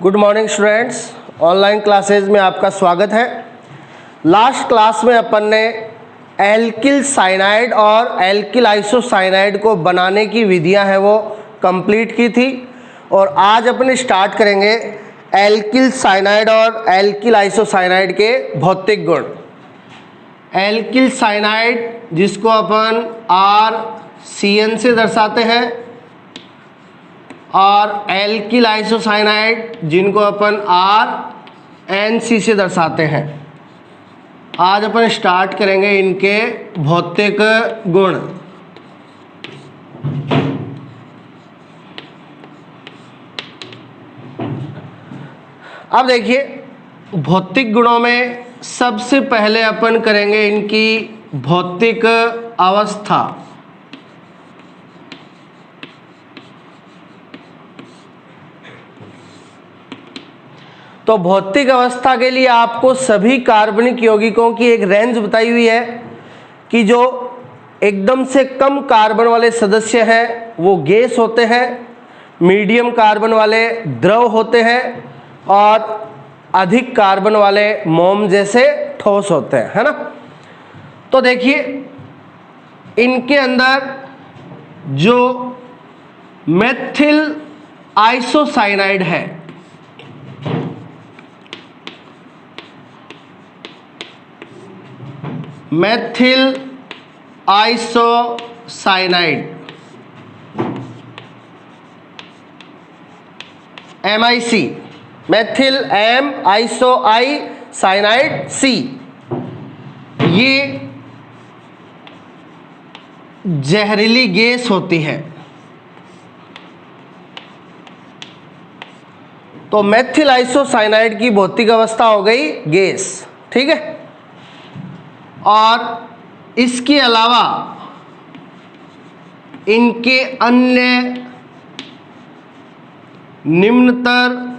Good morning students, online classes में आपका स्वागत है। लास्ट क्लास में अपन ने एल्किल साइनाइड और एल्किल आइसोसाइनाइड को बनाने की विधियां हैं वो कंप्लीट की थी और आज अपन स्टार्ट करेंगे एल्किल साइनाइड और एल्किल आइसोसाइनाइड के भौतिक गुण। एल्किल साइनाइड जिसको अपन RCN से दर्शाते हैं और एल्किल आइसोसाइनाइड जिनको अपन RNC से दर्शाते हैं। आज अपन स्टार्ट करेंगे इनके भौतिक गुण। अब देखिए, भौतिक गुणों में सबसे पहले अपन करेंगे इनकी भौतिक अवस्था। तो भौतिक अवस्था के लिए आपको सभी कार्बनिक यौगिकों की एक रेंज बताई हुई है कि जो एकदम से कम कार्बन वाले सदस्य हैं वो गैस होते हैं, मीडियम कार्बन वाले द्रव होते हैं और अधिक कार्बन वाले मोम जैसे ठोस होते हैं, है ना। तो देखिए, इनके अंदर जो मेथिल आइसोसाइनाइड है, methyl isocyanide MIC, methyl M iso I cyanide C, ये जहरीली गैस होती है। तो मेथिल आइसोसाइनाइड की भौतिक अवस्था हो गई गैस, ठीक है। और इसके अलावा इनके अन्य निम्नतर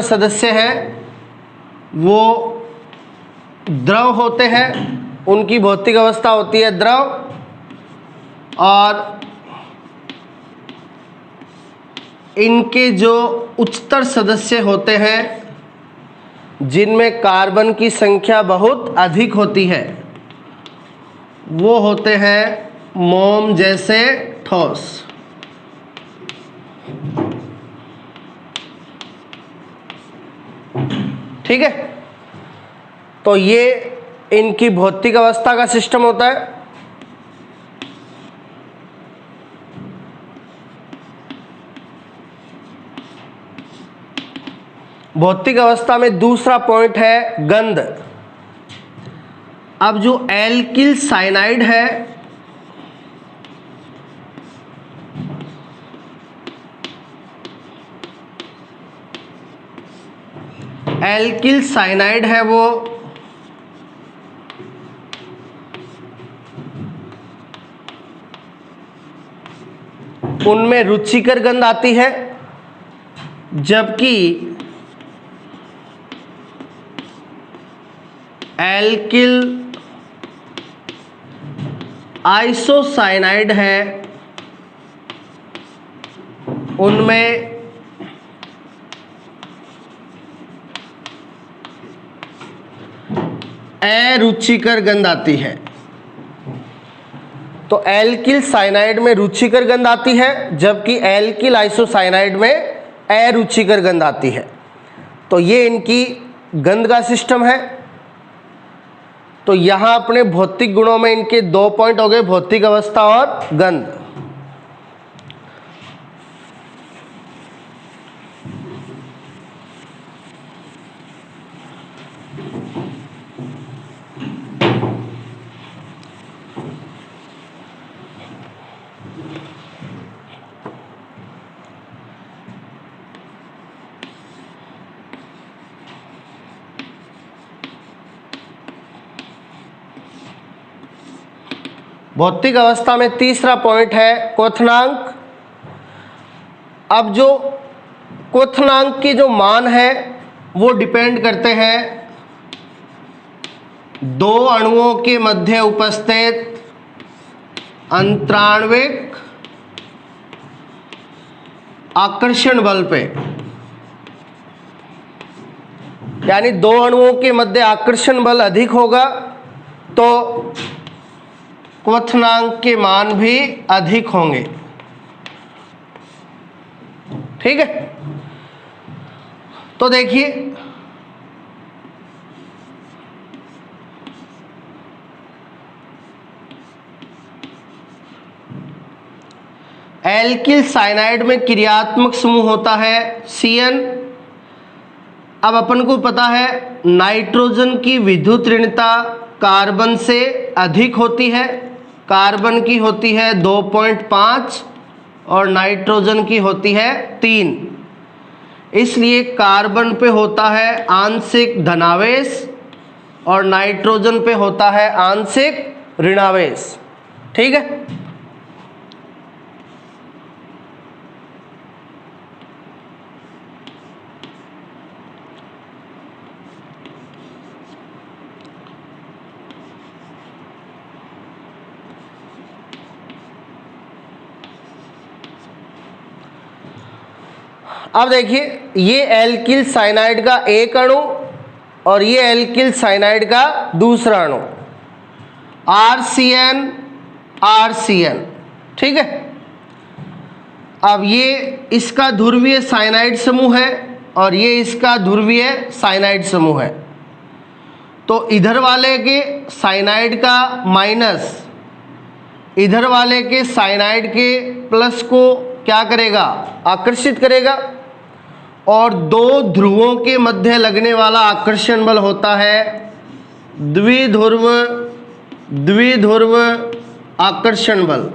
सदस्य हैं वो द्रव होते हैं, उनकी भौतिक अवस्था होती है द्रव। और इनके जो उच्चतर सदस्य होते हैं जिनमें कार्बन की संख्या बहुत अधिक होती है वो होते हैं मोम जैसे ठोस। ठीक है, तो ये इनकी भौतिक अवस्था का सिस्टम होता है। भौतिक अवस्था में दूसरा पॉइंट है गंध। अब जो एल्किल साइनाइड है, एल्किल साइनाइड है वो उनमें रुचिकर गंध आती है, जबकि एल्किल आइसोसाइनाइड है उनमें अरुचिकर गंध आती है। तो एल्किल साइनाइड में रुचिकर गंध आती है जबकि एल्किल आइसोसाइनाइड में अरुचिकर गंध आती है। तो ये इनकी गंध का सिस्टम है। तो यहाँ अपने भौतिक गुणों में इनके दो पॉइंट हो गए, भौतिक अवस्था और गंध। भौतिक अवस्था में तीसरा पॉइंट है क्वथनांक। अब जो क्वथनांक के जो मान है वो डिपेंड करते हैं दो अणुओं के मध्य उपस्थित अंतराण्विक आकर्षण बल पे, यानी दो अणुओं के मध्य आकर्षण बल अधिक होगा तो क्वथनांक के मान भी अधिक होंगे। ठीक है, तो देखिए एल्किल साइनाइड में क्रियात्मक समूह होता है Cn। अब अपन को पता है नाइट्रोजन की विद्युत ऋणता कार्बन से अधिक होती है, कार्बन की होती है 2.5 और नाइट्रोजन की होती है 3। इसलिए कार्बन पे होता है आंशिक धनावेश और नाइट्रोजन पे होता है आंशिक ऋणावेश। ठीक है, अब देखिए ये एल्किल साइनाइड का एक अणु और ये एल्किल साइनाइड का दूसरा अणु RCN RCN। ठीक है, अब ये इसका ध्रुवीय साइनाइड समूह है और ये इसका ध्रुवीय साइनाइड समूह है। तो इधर वाले के साइनाइड का माइनस इधर वाले के साइनाइड के प्लस को क्या करेगा, आकर्षित करेगा, और दो ध्रुवों के मध्य लगने वाला आकर्षण बल होता है द्विध्रुव आकर्षण बल।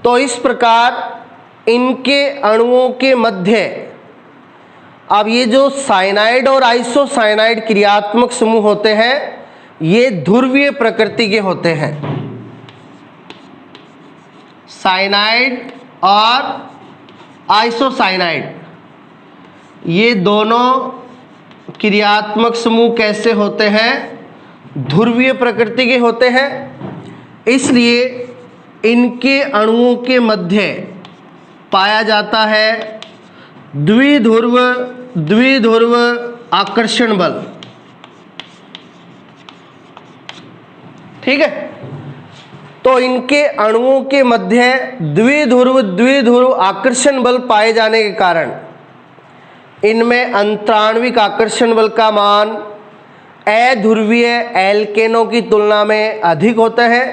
तो इस प्रकार इनके अणुओं के मध्य, अब ये जो साइनाइड और आइसोसाइनाइड क्रियात्मक समूह होते हैं ये ध्रुवीय प्रकृति के होते हैं। साइनाइड और आइसोसाइनाइड ये दोनों क्रियात्मक समूह कैसे होते हैं, ध्रुवीय प्रकृति के होते हैं। इसलिए इनके अणुओं के मध्य पाया जाता है द्विध्रुव आकर्षण बल। ठीक है, तो इनके अणुओं के मध्य द्विध्रुव आकर्षण बल पाए जाने के कारण इनमें अंतराण्विक आकर्षण बल का मान अध्रुवीय एल्केनों की तुलना में अधिक होता है।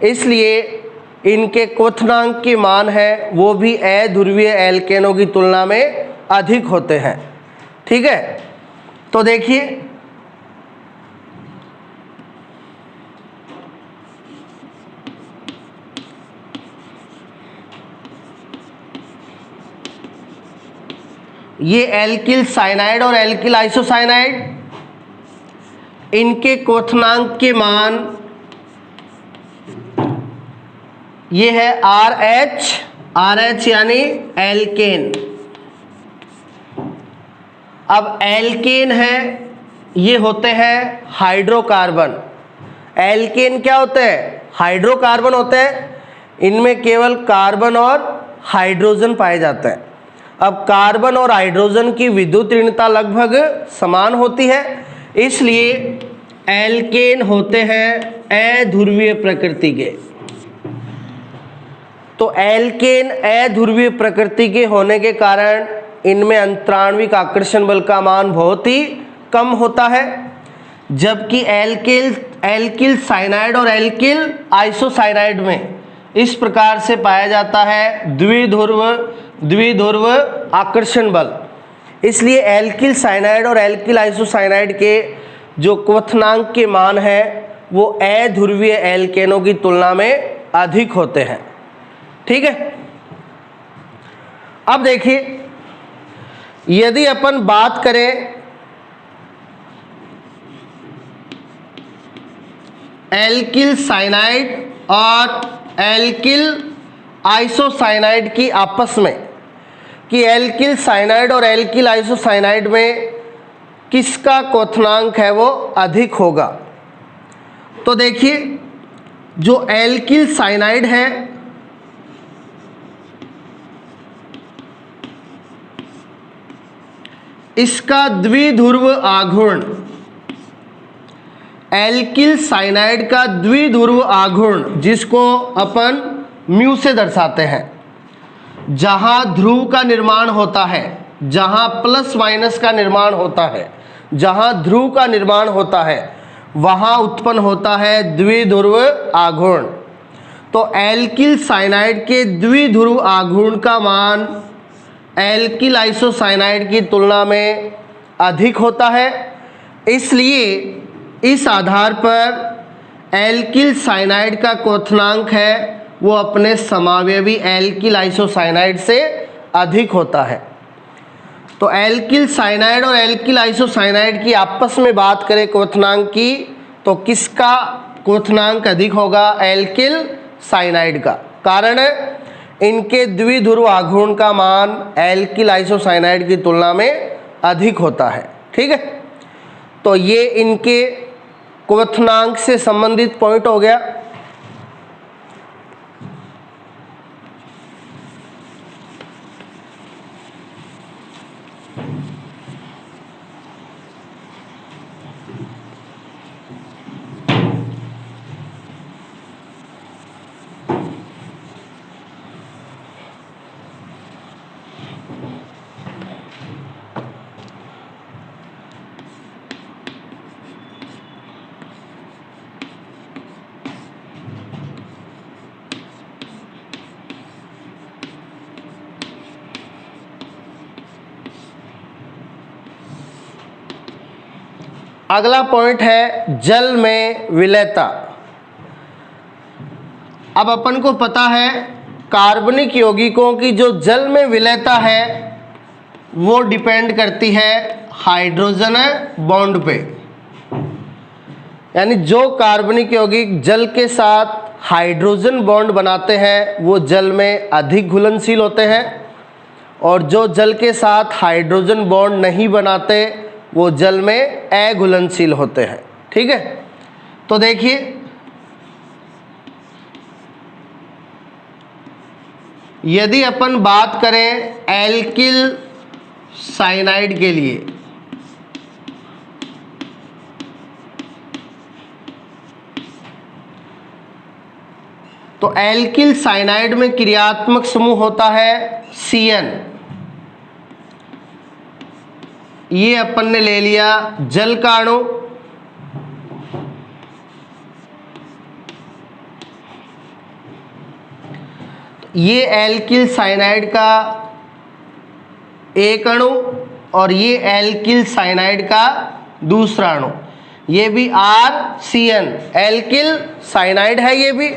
इसलिए इनके क्वथनांक के मान है वो भी अध्रुवीय एल्केनों की तुलना में अधिक होते हैं। ठीक है, तो देखिए ये एल्किल साइनाइड और एल्किल आइसोसाइनाइड, इनके क्वथनांक के मान ये है RH यानी एल्केन। अब एल्केन है ये होते हैं हाइड्रोकार्बन। एल्केन क्या होते हैं, हाइड्रोकार्बन होते हैं। इनमें केवल कार्बन और हाइड्रोजन पाए जाते हैं। अब कार्बन और हाइड्रोजन की विद्युत ऋणता लगभग समान होती है, इसलिए एल्केन होते हैं अध्रुवीय प्रकृति के। तो एल्केन अध्रुवीय प्रकृति के होने के कारण इनमें अंतराण्विक आकर्षण बल का मान बहुत ही कम होता है, जबकि एल्किल साइनाइड और एल्किल आइसोसाइनाइड में इस प्रकार से पाया जाता है द्विध्रुव आकर्षण बल। इसलिए एल्किल साइनाइड और एल्किल आइसोसाइनाइड के जो क्वथनांक के मान है वो अध्रुवीय एल्केनों की तुलना में अधिक होते हैं। ठीक है, अब देखिए यदि अपन बात करें एल्किल साइनाइड और एल्किल आइसोसाइनाइड की आपस में, कि एल्किल साइनाइड और एल्किल आइसोसाइनाइड में किसका क्वथनांक है वो अधिक होगा। तो देखिए जो एल्किल साइनाइड है इसका द्विध्रुव आघूर्ण, एल्किल साइनाइड का द्विध्रुव आघूर्ण जिसको अपन म्यू से दर्शाते हैं, जहां ध्रुव का निर्माण होता है, जहां प्लस माइनस का निर्माण होता है, जहां ध्रुव का निर्माण होता है वहां उत्पन्न होता है द्विध्रुव आघूर्ण। तो एल्किल साइनाइड के द्विध्रुव आघूर्ण का मान एल्किल आइसोसाइनाइड की तुलना में अधिक होता है, इसलिए इस आधार पर एल्किल साइनाइड का क्वथनांक है वो अपने समावयवी एल्किल आइसोसाइनाइड से अधिक होता है। तो एल्किल साइनाइड और एल्किल आइसोसाइनाइड की आपस में बात करें क्वथनांक की, तो किसका क्वथनांक अधिक होगा? एल्किल साइनाइड का। कारण इनके द्विध्रुव आघूर्ण का मान एल्किल आइसोसाइनाइड की तुलना में अधिक होता है। ठीक है, तो ये इनके क्वथनांक से संबंधित पॉइंट हो गया। अगला पॉइंट है जल में विलयता। अब अपन को पता है कार्बनिक यौगिकों की जो जल में विलयता है वो डिपेंड करती है हाइड्रोजन बॉन्ड पे, यानी जो कार्बनिक यौगिक जल के साथ हाइड्रोजन बॉन्ड बनाते हैं वो जल में अधिक घुलनशील होते हैं, और जो जल के साथ हाइड्रोजन बॉन्ड नहीं बनाते वो जल में अघुलनशील होते हैं। ठीक है, तो देखिए यदि अपन बात करें एल्किल साइनाइड के लिए, तो एल्किल साइनाइड में क्रियात्मक समूह होता है CN। ये अपन ने ले लिया जल का अणु, ये एल्किल साइनाइड का एक अणु और ये एल्किल साइनाइड का दूसरा अणु, ये भी RCN एल्किल साइनाइड है ये भी।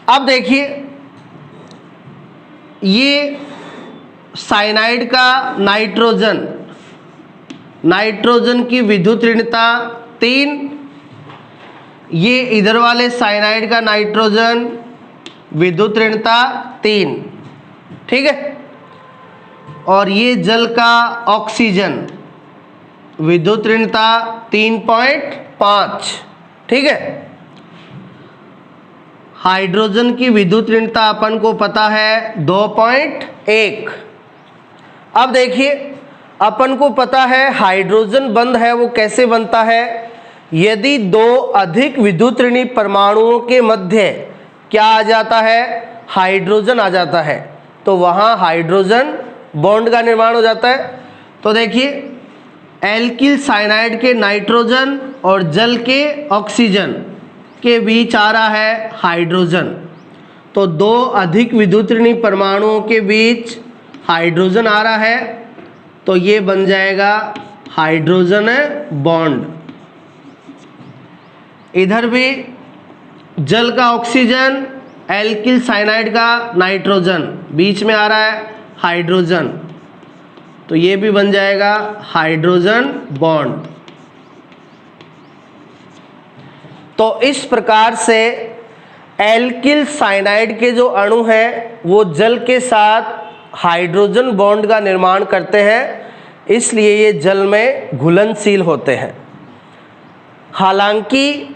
अब देखिए ये साइनाइड का नाइट्रोजन की विद्युत ऋणता 3, ये इधर वाले साइनाइड का नाइट्रोजन विद्युत ऋणता 3। ठीक है, और ये जल का ऑक्सीजन विद्युत ऋणता 3.5। ठीक है, हाइड्रोजन की विद्युत ऋणता अपन को पता है 2.1। अब देखिए अपन को पता है हाइड्रोजन बंध है वो कैसे बनता है, यदि दो अधिक विद्युत ऋणी परमाणुओं के मध्य क्या आ जाता है? हाइड्रोजन आ जाता है, तो वहाँ हाइड्रोजन बॉन्ड का निर्माण हो जाता है। तो देखिए एल्किल साइनाइड के नाइट्रोजन और जल के ऑक्सीजन के बीच आ रहा है हाइड्रोजन, तो दो अधिक विद्युत ऋणी परमाणुओं के बीच हाइड्रोजन आ रहा है, तो ये बन जाएगा हाइड्रोजन बॉन्ड। इधर भी जल का ऑक्सीजन, एल्किल साइनाइड का नाइट्रोजन, बीच में आ रहा है हाइड्रोजन, तो ये भी बन जाएगा हाइड्रोजन बॉन्ड। तो इस प्रकार से एल्किल साइनाइड के जो अणु हैं वो जल के साथ हाइड्रोजन बॉन्ड का निर्माण करते हैं, इसलिए ये जल में घुलनशील होते हैं। हालांकि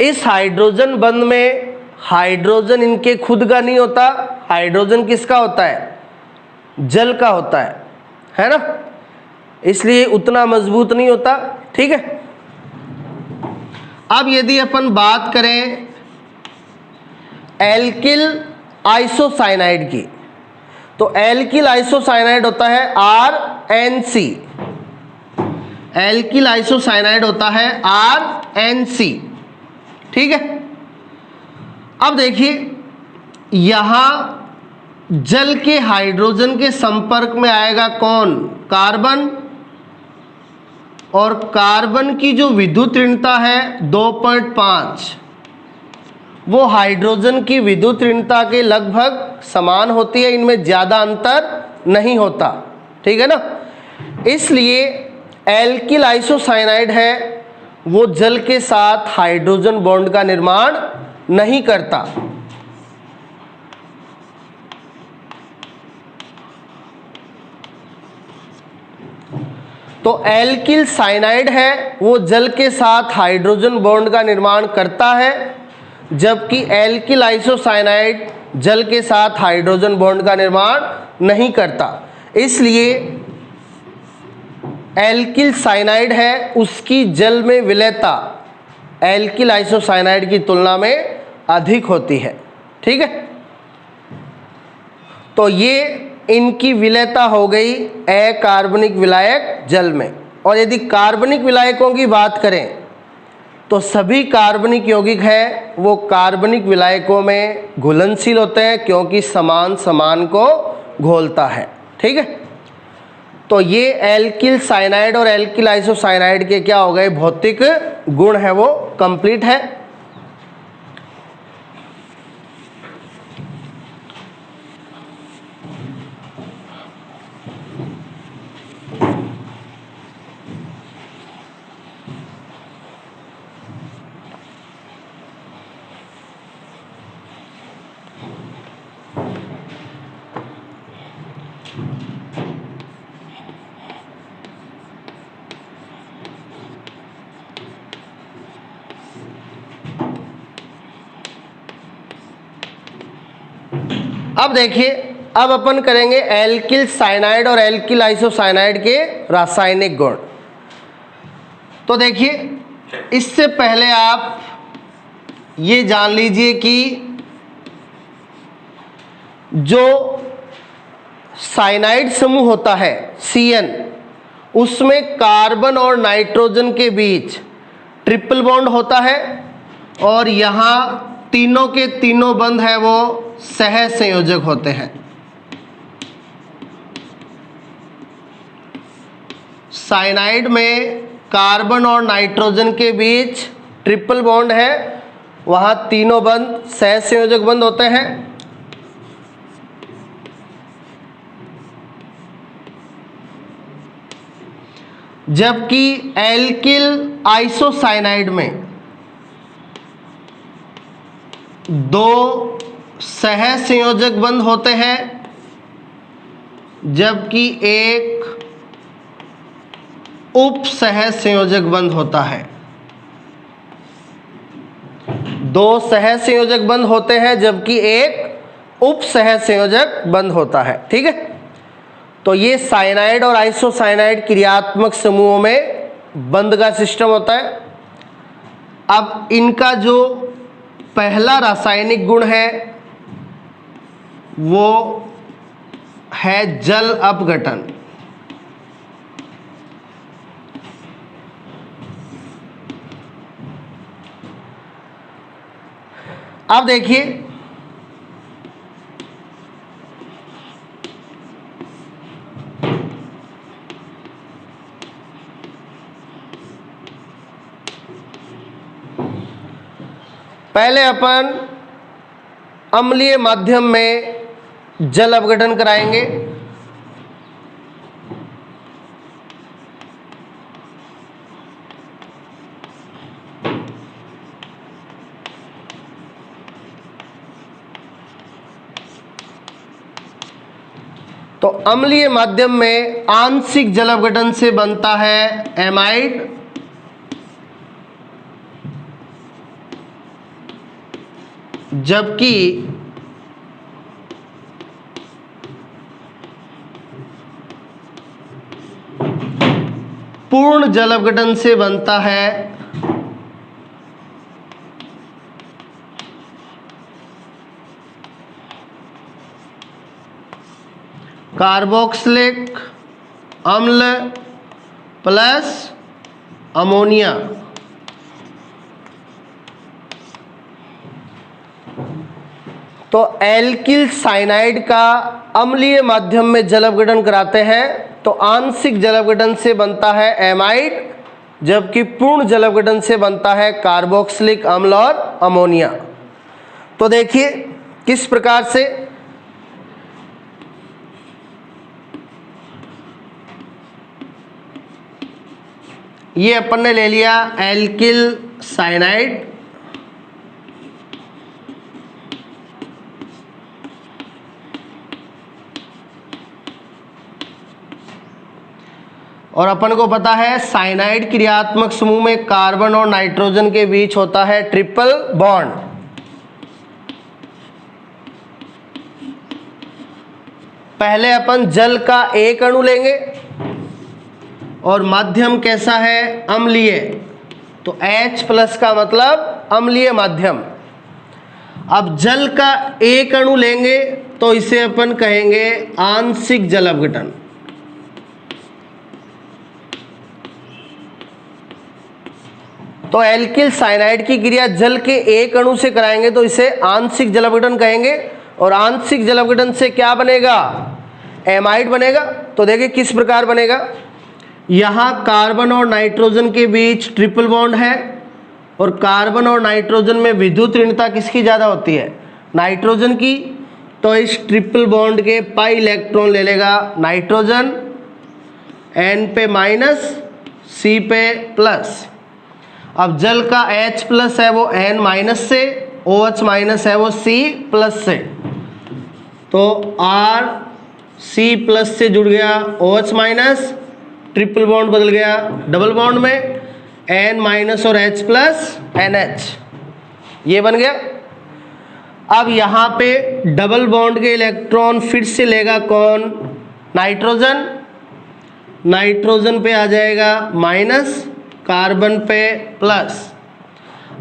इस हाइड्रोजन बंध में हाइड्रोजन इनके खुद का नहीं होता, हाइड्रोजन किसका होता है? जल का होता है ना, इसलिए उतना मजबूत नहीं होता। ठीक है, अब यदि अपन बात करें एल्किल आइसोसाइनाइड की, तो एल्किल आइसोसाइनाइड होता है RNC। एल्किल आइसोसाइनाइड होता है RNC। ठीक है, अब देखिए यहां जल के हाइड्रोजन के संपर्क में आएगा कौन? कार्बन, और कार्बन की जो विद्युत ऋणता है 2.5, वो हाइड्रोजन की विद्युत ऋणता के लगभग समान होती है, इनमें ज़्यादा अंतर नहीं होता। ठीक है ना, इसलिए एल्किल आइसोसाइनाइड है वो जल के साथ हाइड्रोजन बॉन्ड का निर्माण नहीं करता। तो एल्किल साइनाइड है वो जल के साथ हाइड्रोजन बॉन्ड का निर्माण करता है, जबकि एल्किल आइसोसाइनाइड जल के साथ हाइड्रोजन बॉन्ड का निर्माण नहीं करता। इसलिए एल्किल साइनाइड है उसकी जल में विलेयता एल्किल आइसोसाइनाइड की तुलना में अधिक होती है। ठीक है, तो ये इनकी विलेयता हो गई अकार्बनिक विलायक जल में। और यदि कार्बनिक विलायकों की बात करें तो सभी कार्बनिक यौगिक हैं वो कार्बनिक विलायकों में घुलनशील होते हैं, क्योंकि समान समान को घोलता है। ठीक है, तो ये एल्किल साइनाइड और एल्किल आइसोसाइनाइड के क्या हो गए? भौतिक गुण है वो कंप्लीट है। अब देखिए, अब अपन करेंगे एल्किल साइनाइड और एल्किल आइसोसाइनाइड के रासायनिक गुण। तो देखिए, इससे पहले आप ये जान लीजिए कि जो साइनाइड समूह होता है CN, उसमें कार्बन और नाइट्रोजन के बीच ट्रिपल बॉन्ड होता है, और यहाँ तीनों के तीनों बंध है वो सह संयोजक होते हैं। साइनाइड में कार्बन और नाइट्रोजन के बीच ट्रिपल बॉन्ड है, वहाँ तीनों बंध सह संयोजक बंध होते हैं। जबकि एल्किल आइसोसाइनाइड में दो सह संयोजक बंध होते हैं, जबकि एक उप सह संयोजक बंध होता है। दो सह संयोजक बंध होते हैं जबकि एक उप सह संयोजक बंध होता है। ठीक है, तो ये साइनाइड और आइसोसाइनाइड क्रियात्मक समूहों में बंध का सिस्टम होता है। अब इनका जो पहला रासायनिक गुण है वो है जल अपघटन। अब देखिए, पहले अपन अम्लीय माध्यम में जल अपघटन कराएंगे। तो अम्लीय माध्यम में आंशिक जल अपघटन से बनता है एमाइड, जबकि पूर्ण जल अपघटन से बनता है कार्बोक्सिलिक अम्ल प्लस अमोनिया। तो एल्किल साइनाइड का अम्लीय माध्यम में जल अपघटन कराते हैं तो आंशिक जल अपघटन से बनता है एमाइड, जबकि पूर्ण जल अपघटन से बनता है कार्बोक्सिलिक अम्ल और अमोनिया। तो देखिए किस प्रकार से ये अपन ने ले लिया एल्किल साइनाइड, और अपन को पता है साइनाइड क्रियात्मक समूह में कार्बन और नाइट्रोजन के बीच होता है ट्रिपल बॉन्ड। पहले अपन जल का एक अणु लेंगे और माध्यम कैसा है, अम्लीय, तो H+ का मतलब अम्लीय माध्यम। अब जल का एक अणु लेंगे तो इसे अपन कहेंगे आंशिक जल अपघटन। तो एल्किल साइनाइड की क्रिया जल के एक अणु से कराएंगे तो इसे आंशिक जल अपघटन कहेंगे, और आंशिक जल अपघटन से क्या बनेगा, एमाइड बनेगा। तो देखिए किस प्रकार बनेगा, यहाँ कार्बन और नाइट्रोजन के बीच ट्रिपल बॉन्ड है, और कार्बन और नाइट्रोजन में विद्युत ऋणता किसकी ज़्यादा होती है, नाइट्रोजन की। तो इस ट्रिपल बॉन्ड के पाई इलेक्ट्रॉन ले लेगा नाइट्रोजन, N पे माइनस, C पे प्लस। अब जल का H+ है वो N- से, OH- है वो C+ से, तो R C+ से जुड़ गया OH-, ट्रिपल बॉन्ड बदल गया डबल बॉन्ड में, N- और H+ NH, ये बन गया। अब यहाँ पे डबल बॉन्ड के इलेक्ट्रॉन फिर से लेगा कौन, नाइट्रोजन, नाइट्रोजन पे आ जाएगा माइनस, कार्बन पे प्लस।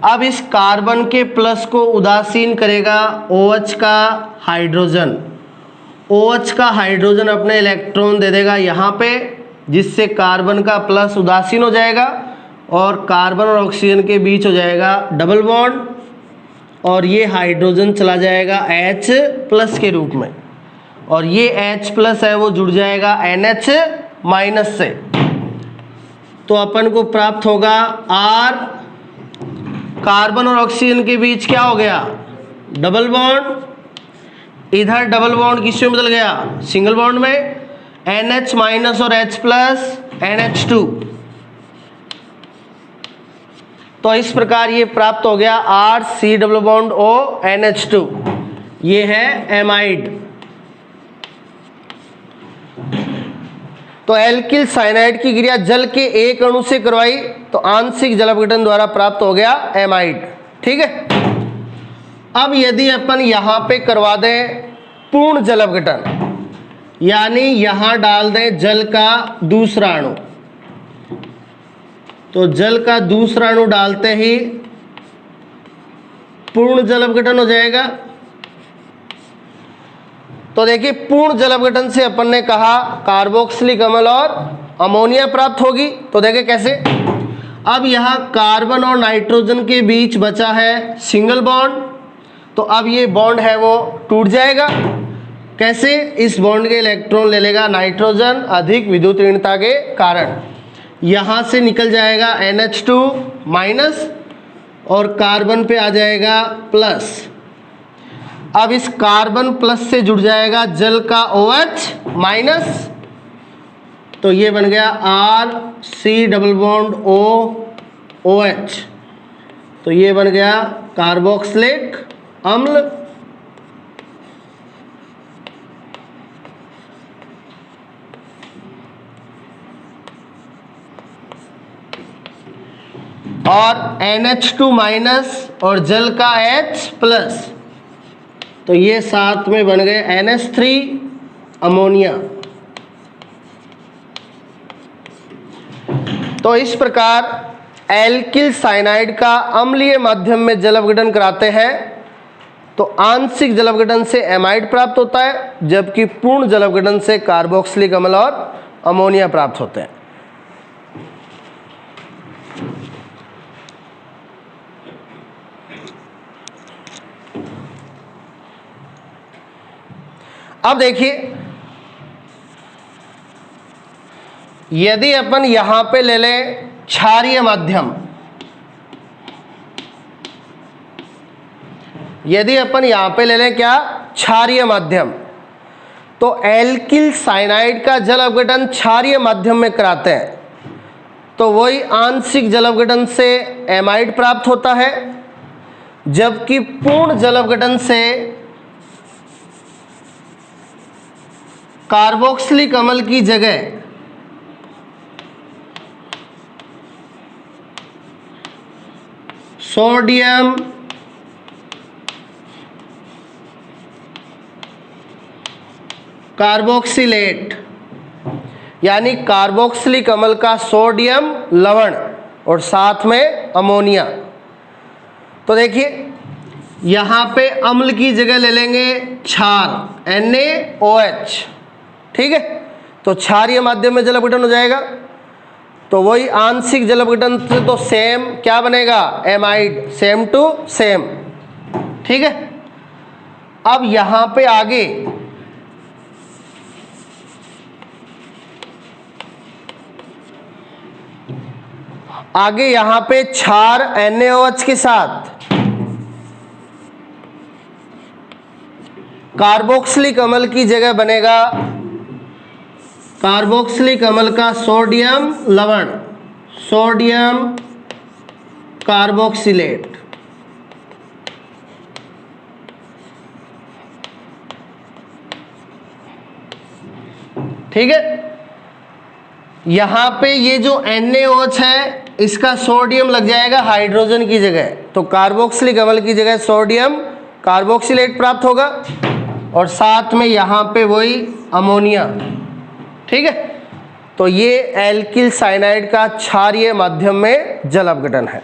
अब इस कार्बन के प्लस को उदासीन करेगा OH का हाइड्रोजन, OH का हाइड्रोजन अपने इलेक्ट्रॉन दे देगा यहाँ पे, जिससे कार्बन का प्लस उदासीन हो जाएगा और कार्बन और ऑक्सीजन के बीच हो जाएगा डबल बॉन्ड, और ये हाइड्रोजन चला जाएगा H+ के रूप में, और ये H+ है वो जुड़ जाएगा NH- से। तो अपन को प्राप्त होगा R, कार्बन और ऑक्सीजन के बीच क्या हो गया, डबल बॉन्ड, इधर डबल बॉन्ड किसमें बदल गया, सिंगल बॉन्ड में, NH- और H+ NH2। तो इस प्रकार ये प्राप्त हो गया RC+O NH2, ये है एमाइड। तो एल्किल साइनाइड की क्रिया जल के एक अणु से करवाई तो आंशिक जल अपघटन द्वारा प्राप्त हो गया एमाइड, ठीक है। अब यदि अपन यहाँ पे करवा दें पूर्ण जल अपघटन, यानी यहाँ डाल दें जल का दूसरा अणु, तो जल का दूसरा अणु डालते ही पूर्ण जल अपघटन हो जाएगा। तो देखिए पूर्ण जल अपघटन से अपन ने कहा कार्बोक्सिलिक अम्ल और अमोनिया प्राप्त होगी। तो देखिए कैसे, अब यहाँ कार्बन और नाइट्रोजन के बीच बचा है सिंगल बॉन्ड, तो अब ये बॉन्ड है वो टूट जाएगा। कैसे, इस बॉन्ड के इलेक्ट्रॉन ले लेगा नाइट्रोजन अधिक विद्युत ऋणता के कारण, यहाँ से निकल जाएगा NH2- और कार्बन पे आ जाएगा प्लस। अब इस कार्बन प्लस से जुड़ जाएगा जल का OH-, तो ये बन गया RC+O OH, तो ये बन गया कार्बोक्सिलिक अम्ल। और NH2 माइनस और जल का H प्लस, तो ये साथ में बन गए NH3 अमोनिया। तो इस प्रकार एल्किल साइनाइड का अम्लीय माध्यम में जल अपघटन कराते हैं तो आंशिक जल अपघटन से एमाइड प्राप्त होता है, जबकि पूर्ण जल अपघटन से कार्बोक्सिलिक अम्ल और अमोनिया प्राप्त होते हैं। अब देखिए, यदि अपन यहां पे ले लें क्षारीय माध्यम, यदि अपन यहां पे ले लें क्या, क्षारीय माध्यम, तो एल्किल साइनाइड का जल अपघटन क्षारीय माध्यम में कराते हैं तो वही आंशिक जल अपघटन से एमाइड प्राप्त होता है, जबकि पूर्ण जल अपघटन से कार्बोक्सिलिक अम्ल की जगह सोडियम कार्बोक्सिलेट, यानी कार्बोक्सिलिक अम्ल का सोडियम लवण और साथ में अमोनिया। तो देखिए यहां पे अम्ल की जगह ले लेंगे क्षार NaOH, ठीक है, तो क्षारीय माध्यम में जल अपघटन हो जाएगा, तो वही आंशिक जल अपघटन से तो सेम क्या बनेगा, एमाइड, सेम टू सेम, ठीक है। अब यहां पे आगे यहां पे क्षार NaOH के साथ कार्बोक्सिलिक अम्ल की जगह बनेगा कार्बोक्सिलिक अम्ल का सोडियम लवण, सोडियम कार्बोक्सिलेट, ठीक है। यहां पे ये जो NaOH है इसका सोडियम लग जाएगा हाइड्रोजन की जगह, तो कार्बोक्सिलिक अम्ल की जगह सोडियम कार्बोक्सिलेट प्राप्त होगा और साथ में यहां पे वही अमोनिया, ठीक है। तो ये एल्किल साइनाइड का क्षारीय माध्यम में जल अपघटन है।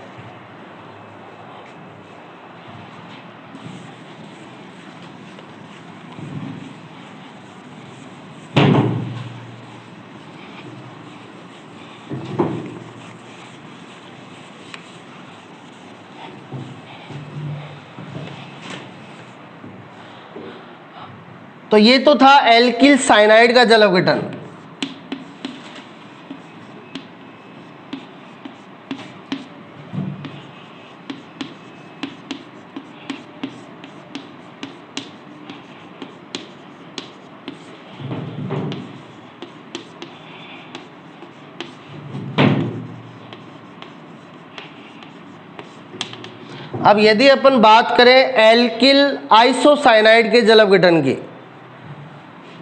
तो ये तो था एल्किल साइनाइड का जल अपघटन। अब यदि अपन बात करें एल्किल आइसोसाइनाइड के जल अपघटन की,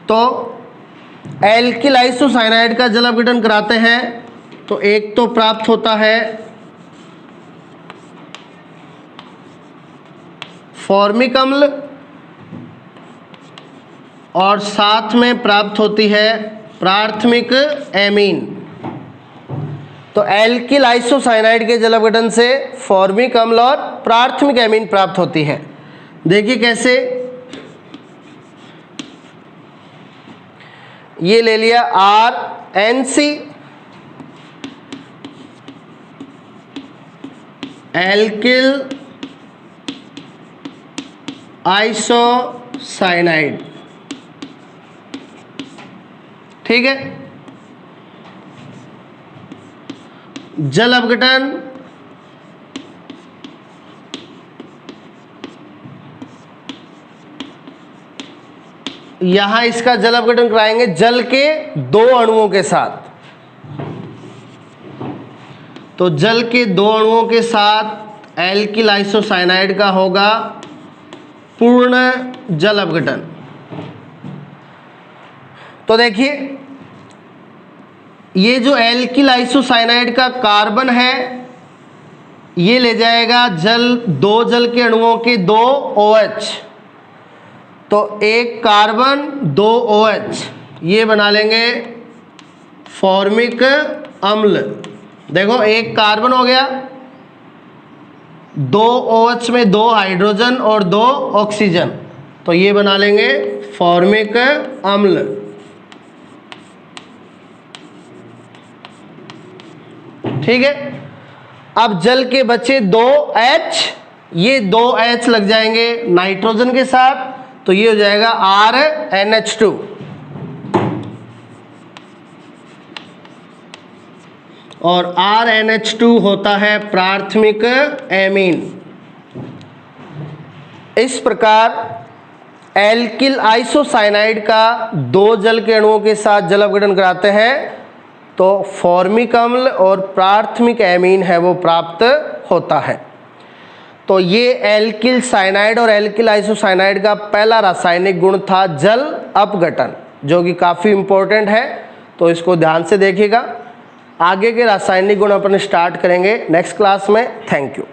तो एल्किल आइसोसाइनाइड का जल अपघटन कराते हैं तो एक तो प्राप्त होता है फॉर्मिक अम्ल और साथ में प्राप्त होती है प्राथमिक एमीन। तो एल्किल आइसोसाइनाइड के जल अपघटन से फॉर्मिक अम्ल और प्राथमिक एमीन प्राप्त होती है। देखिए कैसे, ये ले लिया RNC, एल्किल आइसोसाइनाइड, ठीक है। जल अपघटन यहां इसका जल अपघटन कराएंगे जल के 2 अणुओं के साथ, तो जल के 2 अणुओं के साथ एल्किल आइसोसाइनाइड का होगा पूर्ण जल अपघटन। तो देखिए ये जो एल्किल आइसोसाइनाइड का कार्बन है ये ले जाएगा जल, दो जल के अणुओं के दो OH, तो एक कार्बन दो OH, ये बना लेंगे फॉर्मिक अम्ल। देखो एक कार्बन हो गया, दो OH में दो हाइड्रोजन और दो ऑक्सीजन, तो ये बना लेंगे फॉर्मिक अम्ल। ठीक है। अब जल के बचे दो H, ये दो H लग जाएंगे नाइट्रोजन के साथ, तो ये हो जाएगा RNH2। और RNH2 होता है प्राथमिक एमीन। इस प्रकार एल्किल आइसोसाइनाइड का दो जल के अणुओं के साथ जल अपघटन कराते हैं तो फॉर्मिक अम्ल और प्राथमिक एमीन है वो प्राप्त होता है। तो ये एल्किल साइनाइड और एल्किल आइसोसाइनाइड का पहला रासायनिक गुण था जल अपघटन, जो कि काफ़ी इंपॉर्टेंट है, तो इसको ध्यान से देखिएगा। आगे के रासायनिक गुण अपन स्टार्ट करेंगे नेक्स्ट क्लास में। Thank you.